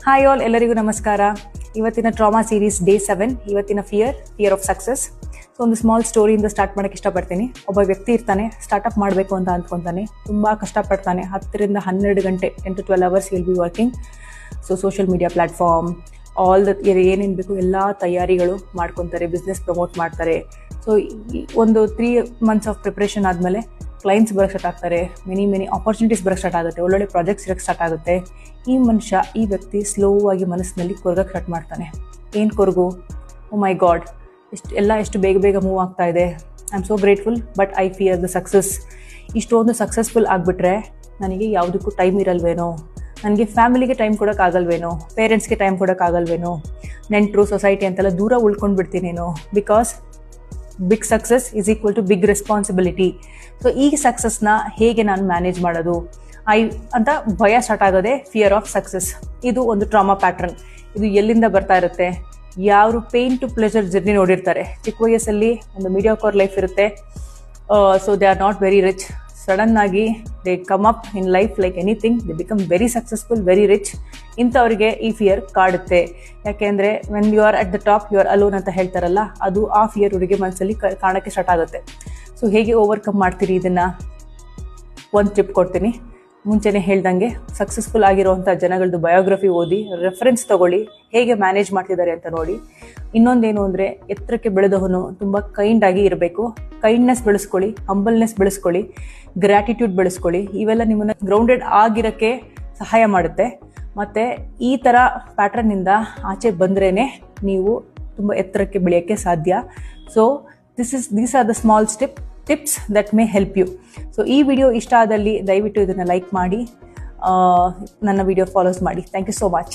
Hi all, ಎಲ್ಲರಿಗೂ ನಮಸ್ಕಾರ. ಇವತ್ತಿನ ಟ್ರಾಮಾ ಸೀರೀಸ್ ಡೇ 7. ಇವತ್ತಿನ ಫಿಯರ್ ಆಫ್ ಸಕ್ಸಸ್. ಸೊ ಒಂದು ಸ್ಮಾಲ್ ಸ್ಟೋರಿಯಿಂದ ಸ್ಟಾರ್ಟ್ ಮಾಡೋಕ್ಕೆ ಇಷ್ಟಪಡ್ತೀನಿ. ಒಬ್ಬ ವ್ಯಕ್ತಿ ಇರ್ತಾನೆ, ಸ್ಟಾರ್ಟಪ್ ಮಾಡಬೇಕು ಅಂತ ಅಂದ್ಕೊತಾನೆ, ತುಂಬ ಕಷ್ಟಪಡ್ತಾನೆ. 10 ರಿಂದ 12 ಗಂಟೆ 10 to 12 hours will be working. So social media platform, all the ಏನೇನು ಬೇಕು ಎಲ್ಲ ತಯಾರಿಗಳು ಮಾಡ್ಕೊತಾರೆ, ಬಿಸ್ನೆಸ್ ಪ್ರಮೋಟ್ ಮಾಡ್ತಾರೆ. ಸೊ ಒಂದು 3 months ಆಫ್ ಪ್ರಿಪ್ರೇಷನ್ ಆದಮೇಲೆ ಕ್ಲೈಂಟ್ಸ್ ಬರೋಕ್ಕೆ ಸ್ಟಾರ್ಟ್ ಆಗ್ತಾರೆ, ಮೆನಿ ಆಪರ್ಚುನಿಟೀಸ್ ಬರೋಕ್ಕೆ ಸ್ಟಾರ್ಟ್ ಆಗುತ್ತೆ, ಒಳ್ಳೊಳ್ಳೆ ಪ್ರಾಜೆಕ್ಟ್ಸ್ ಇರೋಕ್ಕೆ ಸ್ಟಾರ್ಟ್ ಆಗುತ್ತೆ. ಈ ವ್ಯಕ್ತಿ ಸ್ಲೋ ಆಗಿ ಮನಸ್ಸಿನಲ್ಲಿ ಕೊರಗಕ್ಕೆ ಸ್ಟಾರ್ಟ್ ಮಾಡ್ತಾನೆ. ಏನು ಕೊರಗು? ಓ ಮೈ ಗಾಡ್, ಎಷ್ಟು ಬೇಗ ಮೂವ್ ಆಗ್ತಾ ಇದೆ. I am so grateful but I fear the success. ಇಷ್ಟೊಂದು ಸಕ್ಸಸ್ಫುಲ್ ಆಗಿಬಿಟ್ರೆ ನನಗೆ ಯಾವುದಕ್ಕೂ ಟೈಮ್ ಇರಲ್ವೇನೋ, ನನಗೆ ಫ್ಯಾಮಿಲಿಗೆ ಟೈಮ್ ಕೊಡೋಕ್ಕಾಗಲ್ವೇನೋ, ಪೇರೆಂಟ್ಸ್ಗೆ ಟೈಮ್ ಕೊಡೋಕ್ಕಾಗಲ್ವೇನೋ, ನೆಂಟರು ಸೊಸೈಟಿ ಅಂತೆಲ್ಲ ದೂರ ಉಳ್ಕೊಂಡು ಬಿಡ್ತೀನೇನೋ. Because big success is equal to big responsibility. So ಈ ಸಕ್ಸಸ್ನ ಹೇಗೆ ನಾನು ಮ್ಯಾನೇಜ್ ಮಾಡೋದು ಅಂತ ಭಯ ಸ್ಟಾರ್ಟ್ ಆಗೋದೇ ಫಿಯರ್ ಆಫ್ ಸಕ್ಸಸ್. ಇದು ಒಂದು ಟ್ರಾಮಾ ಪ್ಯಾಟ್ರನ್. ಇದು ಎಲ್ಲಿಂದ ಬರ್ತಾ ಇರುತ್ತೆ? ಯಾರು ಪೇನ್ ಟು ಪ್ಲೆಜರ್ ಜರ್ನಿ ನೋಡಿರ್ತಾರೆ, ಚಿಕ್ಕ ವಯಸ್ಸಲ್ಲಿ ಒಂದು ಮೀಡಿಯಾಕೋರ್ ಲೈಫ್ ಇರುತ್ತೆ. So they are not very rich. Sudden ಆಗಿ they come up in life like anything, they become very successful, very rich. ಇಂಥವ್ರಿಗೆ ಈ ಫಿಯರ್ ಕಾಡುತ್ತೆ. ಯಾಕೆಂದರೆ when you are at the top you are alone ಅಂತ ಹೇಳ್ತಾರಲ್ಲ, ಅದು ಆ ಫಿಯರ್ ಅವರಿಗೆ ಮನಸ್ಸಲ್ಲಿ ಕಾಣೋಕ್ಕೆ ಸ್ಟಾರ್ಟ್ ಆಗುತ್ತೆ. ಸೊ ಹೇಗೆ ಓವರ್ಕಮ್ ಮಾಡ್ತೀರಿ ಇದನ್ನು? ಒಂದು ಟಿಪ್ ಕೊಡ್ತೀನಿ. ಮುಂಚೆನೇ ಹೇಳ್ದಂಗೆ ಸಕ್ಸಸ್ಫುಲ್ ಆಗಿರೋವಂಥ ಜನಗಳದ್ದು ಬಯೋಗ್ರಫಿ ಓದಿ, ರೆಫರೆನ್ಸ್ ತೊಗೊಳ್ಳಿ, ಹೇಗೆ ಮ್ಯಾನೇಜ್ ಮಾಡ್ತಿದ್ದಾರೆ ಅಂತ ನೋಡಿ. ಇನ್ನೊಂದೇನು ಅಂದರೆ, ಎತ್ತರಕ್ಕೆ ಬೆಳೆದವನು ತುಂಬ ಕೈಂಡಾಗಿ ಇರಬೇಕು. ಕೈಂಡ್ನೆಸ್ ಬೆಳೆಸ್ಕೊಳ್ಳಿ, ಹಂಬಲ್ನೆಸ್ ಬೆಳೆಸ್ಕೊಳ್ಳಿ, ಗ್ರ್ಯಾಟಿಟ್ಯೂಡ್ ಬೆಳೆಸ್ಕೊಳ್ಳಿ. ಇವೆಲ್ಲ ನಿಮ್ಮನ್ನು ಗ್ರೌಂಡೆಡ್ ಆಗಿರೋಕ್ಕೆ ಸಹಾಯ ಮಾಡುತ್ತೆ. ಮತ್ತು ಈ ಥರ ಪ್ಯಾಟ್ರನ್ನಿಂದ ಆಚೆ ಬಂದ್ರೇ ನೀವು ತುಂಬ ಎತ್ತರಕ್ಕೆ ಬೆಳೆಯೋಕ್ಕೆ ಸಾಧ್ಯ. So these are the small tips that may help you. So ಈ ವಿಡಿಯೋ ಇಷ್ಟ ಆದಲ್ಲಿ ದಯವಿಟ್ಟು ಇದನ್ನು ಲೈಕ್ ಮಾಡಿ, ನನ್ನ ವಿಡಿಯೋ ಫಾಲೋಸ್ ಮಾಡಿ. Thank you so much.